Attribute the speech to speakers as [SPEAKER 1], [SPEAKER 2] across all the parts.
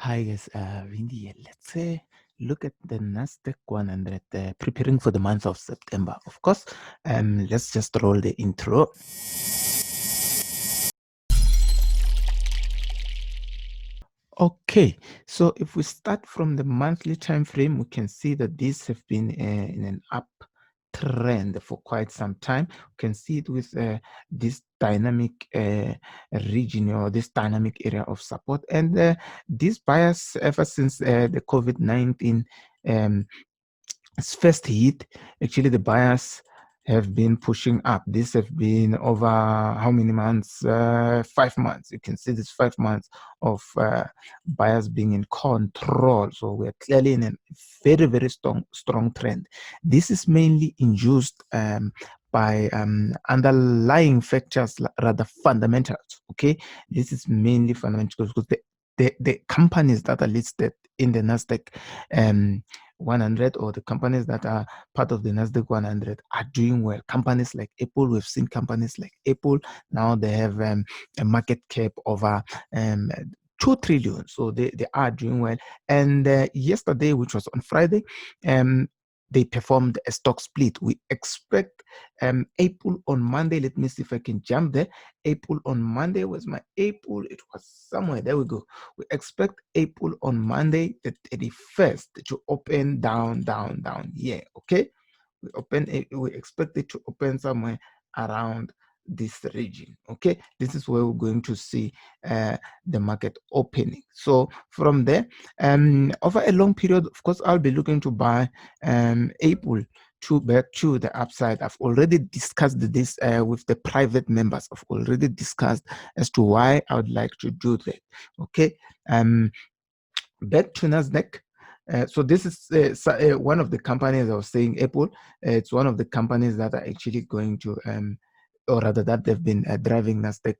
[SPEAKER 1] Hi guys, Windy here. Let's look at the Nasdaq 100 preparing for the month of September. Of course, let's just roll the intro. Okay, so if we start from the monthly time frame, we can see that these have been in an uptrend for quite some time. We can see it with this dynamic region or this dynamic area of support, and these buyers ever since the COVID-19 first hit, actually the buyers have been pushing up. This have been over how many months? 5 months. You can see this 5 months of buyers being in control. So we're clearly in a very, very strong trend. This is mainly induced by underlying factors, rather fundamentals. Okay, this is mainly fundamentals because the companies that are listed in the Nasdaq 100 or the companies that are part of the Nasdaq 100 are doing well. Companies like Apple, we've seen companies like Apple now they have a market cap over 2 trillion, so they are doing well. And yesterday, which was on Friday, they performed a stock split. We expect Apple on Monday. Let me see if I can jump there. Apple on Monday. Where's my Apple? It was somewhere. There we go. We expect Apple on Monday, the 31st, to open down. Yeah, okay. We expect it to open somewhere around this region. Okay, this is where we're going to see the market opening. So from there, over a long period, of course, I'll be looking to buy Apple to back to the upside. I've already discussed this with the private members. I've already discussed as to why I would like to do that. Okay, back to Nasdaq. So this is one of the companies I was saying, Apple. It's one of the companies that are actually going to, or rather that they've been driving Nasdaq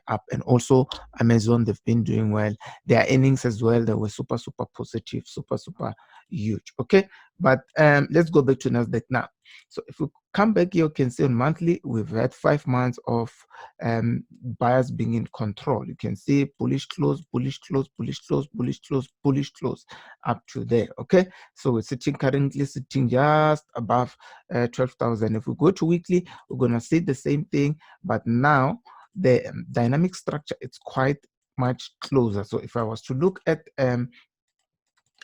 [SPEAKER 1] up, and also Amazon. They've been doing well. Their earnings as well, they were super positive, super huge. Okay, but let's go back to Nasdaq now. So if we come back here, you can see on monthly we've had 5 months of buyers being in control. You can see bullish close, bullish close, bullish close, bullish close, bullish close up to there. Okay, so we're currently sitting just above 12,000. If we go to weekly, we're gonna see the same thing, but now the dynamic structure, it's quite much closer. So if I was to look at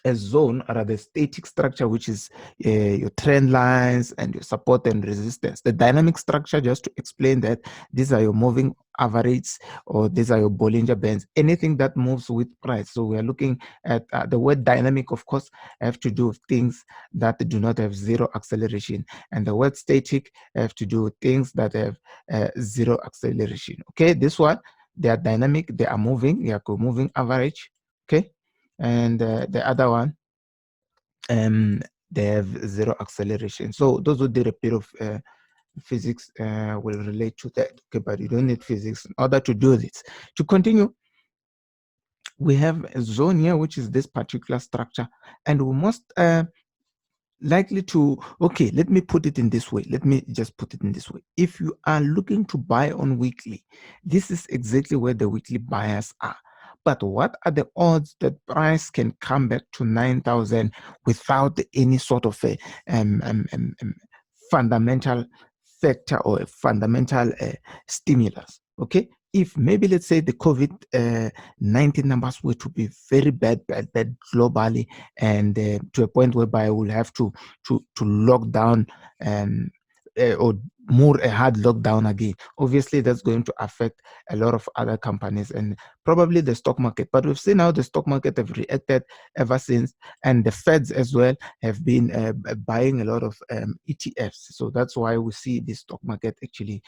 [SPEAKER 1] a zone or the static structure, which is your trend lines and your support and resistance. The dynamic structure, just to explain that, these are your moving averages or these are your Bollinger Bands, anything that moves with price. So we are looking at the word dynamic, of course, have to do with things that do not have zero acceleration, and the word static have to do with things that have zero acceleration. Okay, this one, they are dynamic, they are moving, they are moving average. Okay, and the other one, they have zero acceleration. So those who did a bit of physics will relate to that. Okay, but you don't need physics in order to do this. To continue, we have a zone here, which is this particular structure, and we must likely to, okay, let me put it in this way. Let me just put it in this way. If you are looking to buy on weekly, this is exactly where the weekly buyers are. But what are the odds that price can come back to 9,000 without any sort of a fundamental factor or a fundamental stimulus? Okay, if maybe let's say the COVID-19 numbers were to be very bad globally, and to a point whereby we'll have to lock down or more a hard lockdown again, obviously that's going to affect a lot of other companies and probably the stock market. But we've seen how the stock market have reacted ever since, and the Feds as well have been buying a lot of ETFs. So that's why we see the stock market actually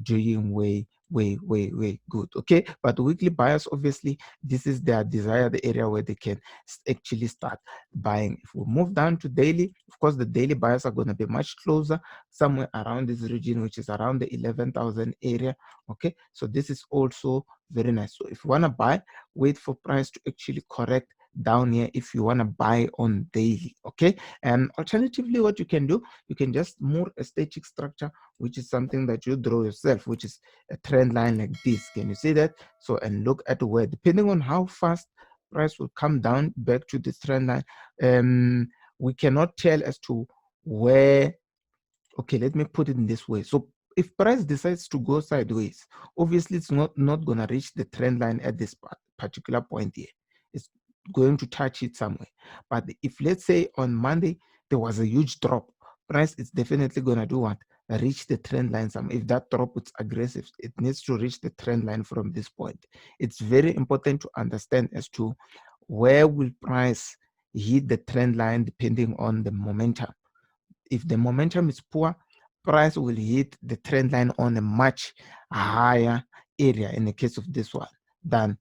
[SPEAKER 1] doing way good. Okay, but weekly buyers, obviously this is their desired area where they can actually start buying. If we move down to daily, of course the daily buyers are going to be much closer, somewhere around this region, which is around the 11,000 area. Okay, so this is also very nice. So if you want to buy, wait for price to actually correct down here if you want to buy on daily. Okay, and alternatively, what you can do, you can just move a static structure, which is something that you draw yourself, which is a trend line like this. Can you see that? So, and look at where, depending on how fast price will come down back to this trend line. We cannot tell as to where. Okay, let me put it in this way. So if price decides to go sideways, obviously it's not going to reach the trend line at this particular point here. It's going to touch it somewhere. But if, let's say, on Monday there was a huge drop, price is definitely going to do what? Reach the trend line. If that drop is aggressive, it needs to reach the trend line from this point. It's very important to understand as to where will price hit the trend line depending on the momentum. If the momentum is poor, price will hit the trend line on a much higher area in the case of this one than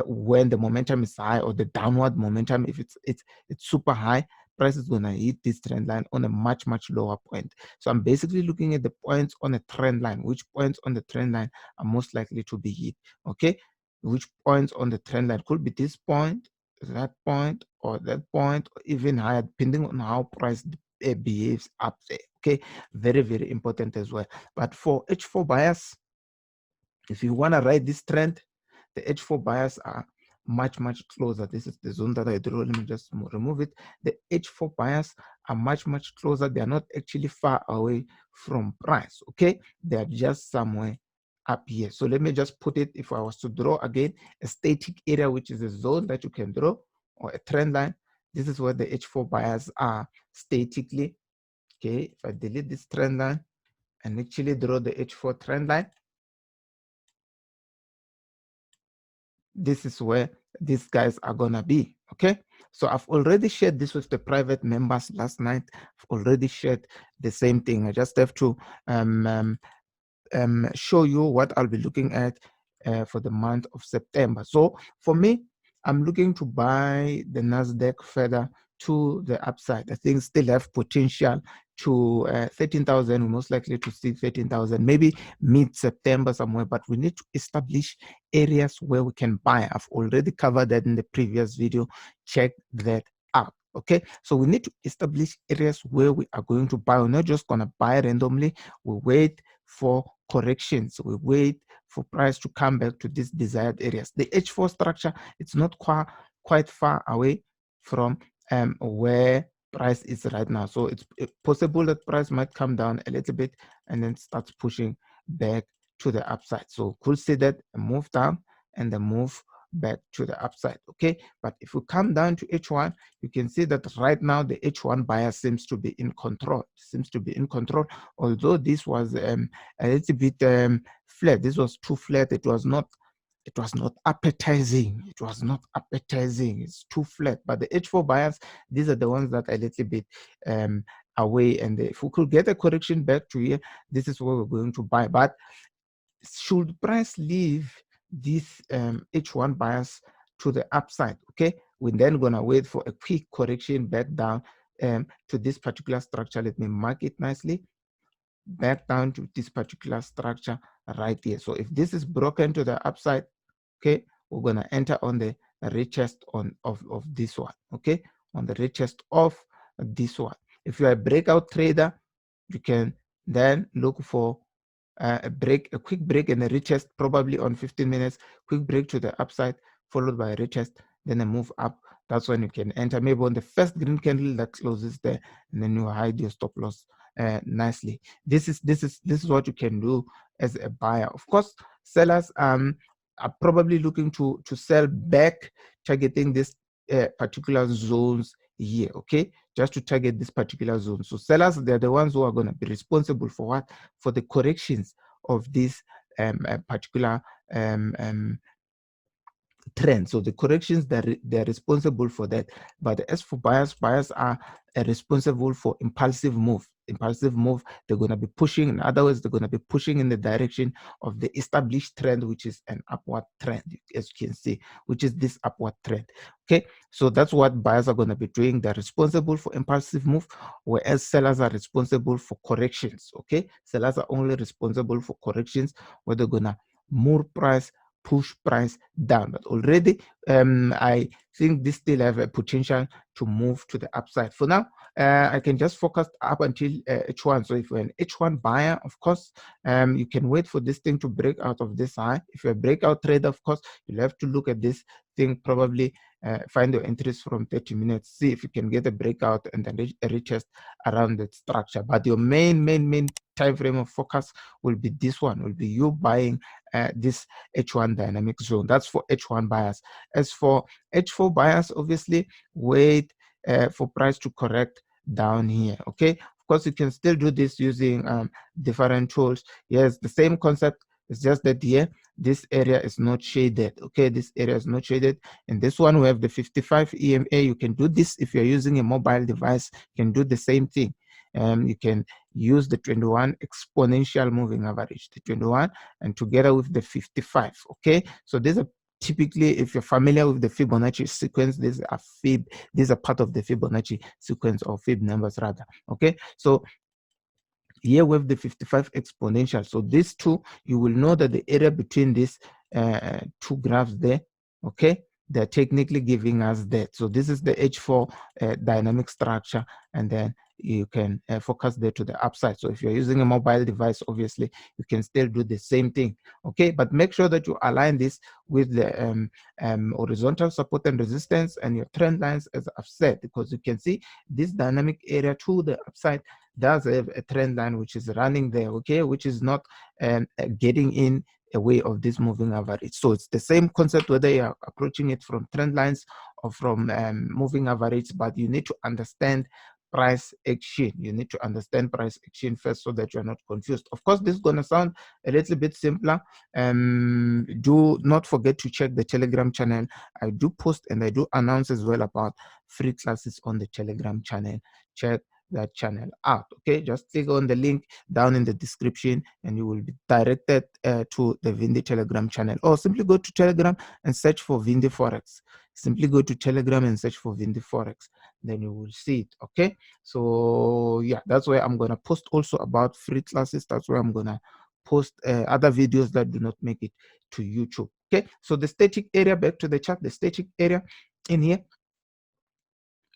[SPEAKER 1] when the momentum is high, or the downward momentum. If it's super high, price is going to hit this trend line on a much lower point. So I'm basically looking at the points on a trend line. Which points on the trend line are most likely to be hit? Okay, which points on the trend line could be this point, that point, or that point, or even higher, depending on how price behaves up there. Okay, very important as well. But for H4 buyers, if you want to ride this trend, the H4 buyers are much closer. This is the zone that I draw. Let me just remove it. The H4 buyers are much closer. They are not actually far away from price. Okay, they are just somewhere up here. So let me just put it, if I was to draw again a static area, which is a zone that you can draw, or a trend line, this is where the H4 buyers are statically. Okay, if I delete this trend line and actually draw the H4 trend line, this is where these guys are gonna be. Okay, so I've already shared this with the private members last night. I've already shared the same thing. I just have to show you what I'll be looking at for the month of September. So for me, I'm looking to buy the Nasdaq further to the upside. I think still have potential to 13,000. We're most likely to see 13,000, maybe mid-September somewhere, but we need to establish areas where we can buy. I've already covered that in the previous video. Check that out. Okay, so we need to establish areas where we are going to buy. We're not just going to buy randomly. We wait for corrections. We wait for price to come back to these desired areas. The H4 structure, it's not quite far away from where price is right now. So it's possible that price might come down a little bit and then starts pushing back to the upside. So could see that a move down and a move back to the upside. Okay, but if we come down to H1, you can see that right now the H1 buyer seems to be in control. Although this was a little bit flat. This was too flat. It was not appetizing. It's too flat. But the H4 buyers, these are the ones that are a little bit away. And if we could get a correction back to here, this is what we're going to buy. But should price leave these H1 buyers to the upside, okay, we're then gonna wait for a quick correction back down to this particular structure. Let me mark it nicely. Back down to this particular structure right here. So if this is broken to the upside, okay, we're gonna enter on the retest of this one. Okay, on the retest of this one. If you're a breakout trader, you can then look for a quick break and a retest, probably on 15 minutes, quick break to the upside, followed by a retest, then a move up. That's when you can enter maybe on the first green candle that closes there, and then you hide your stop loss nicely. This is what you can do as a buyer. Of course, sellers are probably looking to sell back, targeting this particular zones here. Okay, just to target this particular zone. So sellers, they're the ones who are going to be responsible for what? For the corrections of this particular trend. So the corrections, they're responsible for that. But as for buyers are responsible for impulsive move. They're going to be pushing. In other words, they're going to be pushing in the direction of the established trend, which is an upward trend, as you can see, which is this upward trend. Okay, so that's what buyers are going to be doing. They're responsible for impulsive move, whereas sellers are responsible for corrections. Okay, sellers are only responsible for corrections, where they're going to move price, push price down. But already I think this still have a potential to move to the upside. For now, I can just focus up until H1. So if you're an H1 buyer, of course, you can wait for this thing to break out of this high. If you're a breakout trader, of course, you'll have to look at this thing probably find your entries from 30 minutes, see if you can get a breakout and then a retest around that structure. But your main time frame of focus will be this one, will be you buying this H1 dynamic zone. That's for H1 buyers. As for H4 buyers, obviously wait for price to correct down here. Okay, of course you can still do this using different tools. Yes, the same concept. It's just that here this area is not shaded. Okay, this area is not shaded. And this one we have the 55 EMA. You can do this if you're using a mobile device. You can do the same thing. You can use the 21 exponential moving average, the 21, and together with the 55. Okay, so these are typically, if you're familiar with the Fibonacci sequence, these are part of the Fibonacci sequence, or Fib numbers rather. Okay, so here we have the 55 exponential. So these two, you will know that the area between these two graphs there, okay, they're technically giving us that. So this is the H4 dynamic structure, and then you can focus there to the upside. So if you're using a mobile device, obviously you can still do the same thing. Okay, but make sure that you align this with the horizontal support and resistance and your trend lines, as I've said, because you can see this dynamic area to the upside does have a trend line which is running there, okay, which is not getting in a way of this moving average. So it's the same concept whether you're approaching it from trend lines or from moving average, but you need to understand price action. You need to understand price action first so that you're not confused. Of course, this is going to sound a little bit simpler. Do not forget to check the Telegram channel. I do post and I do announce as well about free classes on the Telegram channel. Check that channel out. Okay, just click on the link down in the description and you will be directed to the Vindi Telegram channel, or simply go to Telegram and search for Vindi Forex. Simply go to Telegram and search for Vindi Forex, then you will see it. Okay, so yeah, that's why I'm gonna post also about free classes. That's why I'm gonna post other videos that do not make it to YouTube. Okay, so the static area, back to the chart, the static area in here,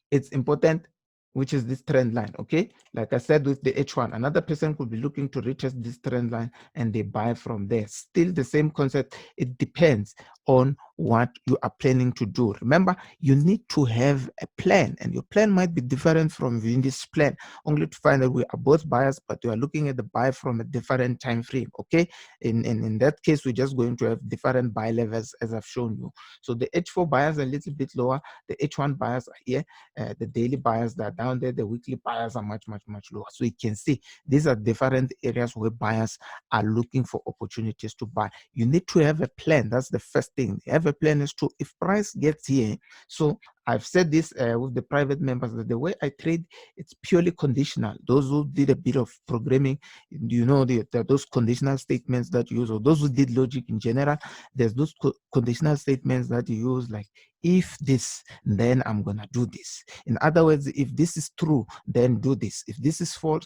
[SPEAKER 1] it's important, which is this trend line. Okay, like I said with the H1, another person could be looking to retest this trend line and they buy from there. Still the same concept. It depends on what you are planning to do. Remember, you need to have a plan, and your plan might be different from Vindi's plan, only to find that we are both buyers, but we are looking at the buy from a different time frame. Okay, in that case, we're just going to have different buy levels as I've shown you. So the H4 buyers are a little bit lower, the H1 buyers are here, the daily buyers that are down there, the weekly buyers are much lower. So you can see these are different areas where buyers are looking for opportunities to buy. You need to have a plan. That's the first thing. Have a plan as to if price gets here. So I've said this with the private members, that the way I trade, it's purely conditional. Those who did a bit of programming, you know, those conditional statements that you use, or those who did logic in general, there's those conditional statements that you use, like if this, then I'm gonna do this. In other words, if this is true, then do this. If this is false,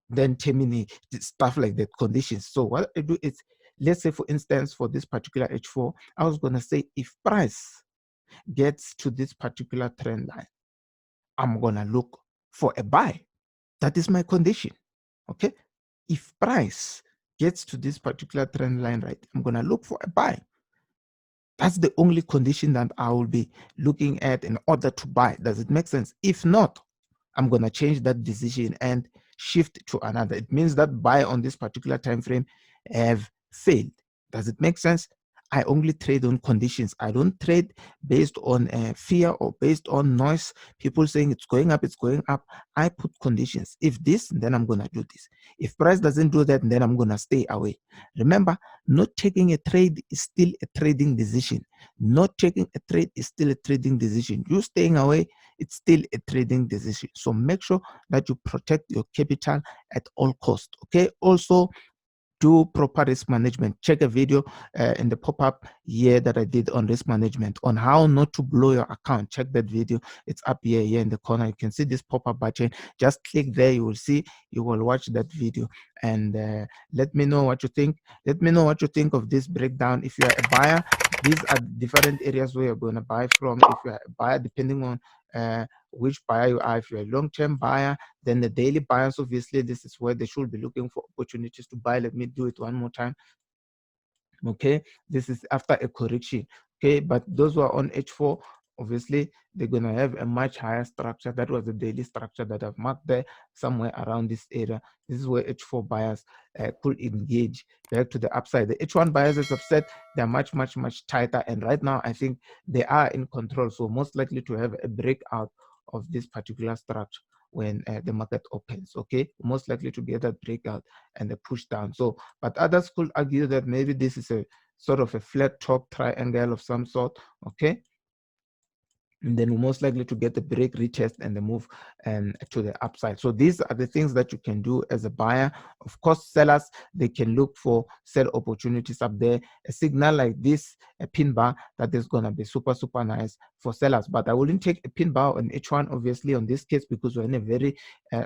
[SPEAKER 1] then terminate, stuff like that, conditions. So what I do is, let's say for instance, for this particular H4, I was gonna say if price gets to this particular trend line, I'm gonna look for a buy. That is my condition. Okay, if price gets to this particular trend line, right, I'm gonna look for a buy. That's the only condition that I will be looking at in order to buy. Does it make sense? If not, I'm going to change that decision and shift to another. It means that buy on this particular time frame have failed. Does it make sense? I only trade on conditions. I don't trade based on fear or based on noise. People saying it's going up, it's going up. I put conditions. If this, then I'm going to do this. If price doesn't do that, then I'm going to stay away. Remember, not taking a trade is still a trading decision. Not taking a trade is still a trading decision. You staying away, it's still a trading decision. So make sure that you protect your capital at all costs. Okay. Also, do proper risk management. Check a video in the pop-up here that I did on risk management, on how not to blow your account. Check that video. It's up here in the corner. You can see this pop-up button. Just click there. You will see, you will watch that video, and let me know what you think. Let me know what you think of this breakdown. If you are a buyer, these are different areas where you're going to buy from. If you are a buyer, depending on which buyer you are. If you're a long-term buyer, then the daily buyers, obviously, this is where they should be looking for opportunities to buy. Let me do it one more time. Okay, this is after a correction. Okay, but those who are on H4, obviously they're going to have a much higher structure. That was the daily structure that I've marked there, somewhere around this area. This is where H4 buyers could engage back to the upside. The H1 buyers, as I've said, they're much tighter, and right now I think they are in control, so most likely to have a breakout of this particular structure when the market opens. Okay, most likely to get that breakout and the push down. So, but others could argue that maybe this is a sort of a flat top triangle of some sort. Okay, and then we're most likely to get the break, retest, and the move to the upside. So these are the things that you can do as a buyer. Of course, sellers, they can look for sell opportunities up there. A signal like this, a pin bar, that is going to be super nice for sellers. But I wouldn't take a pin bar on H1, obviously, on this case, because we're in a very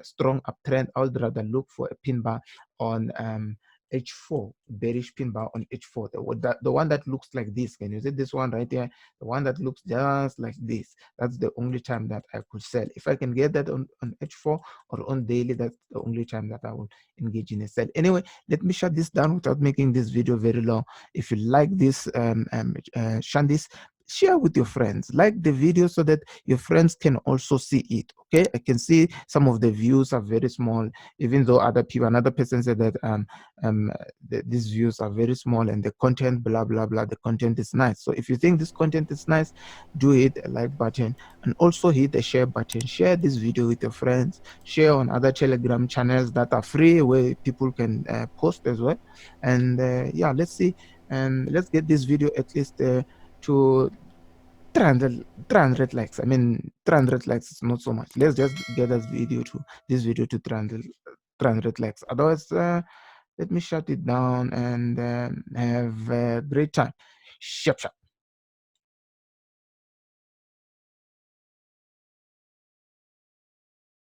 [SPEAKER 1] strong uptrend. I would rather look for a pin bar on H4, bearish pin bar on H4, the one that looks like this. Can you see this one right here? The one that looks just like this. That's the only time that I could sell. If I can get that on H4 or on daily, that's the only time that I will engage in a sell. Anyway, let me shut this down without making this video very long. If you like this Shandis, share with your friends, like the video so that your friends can also see it. Okay, I can see some of the views are very small, even though another person said that these views are very small and the content blah the content is nice. So if you think this content is nice, do hit a like button and also hit the share button. Share this video with your friends, share on other Telegram channels that are free where people can post as well. And yeah, let's see, and let's get this video at least to 300 likes. I mean, 300 likes is not so much. Let's just get this video to 300 likes. Otherwise, let me shut it down and have a great time. Shop.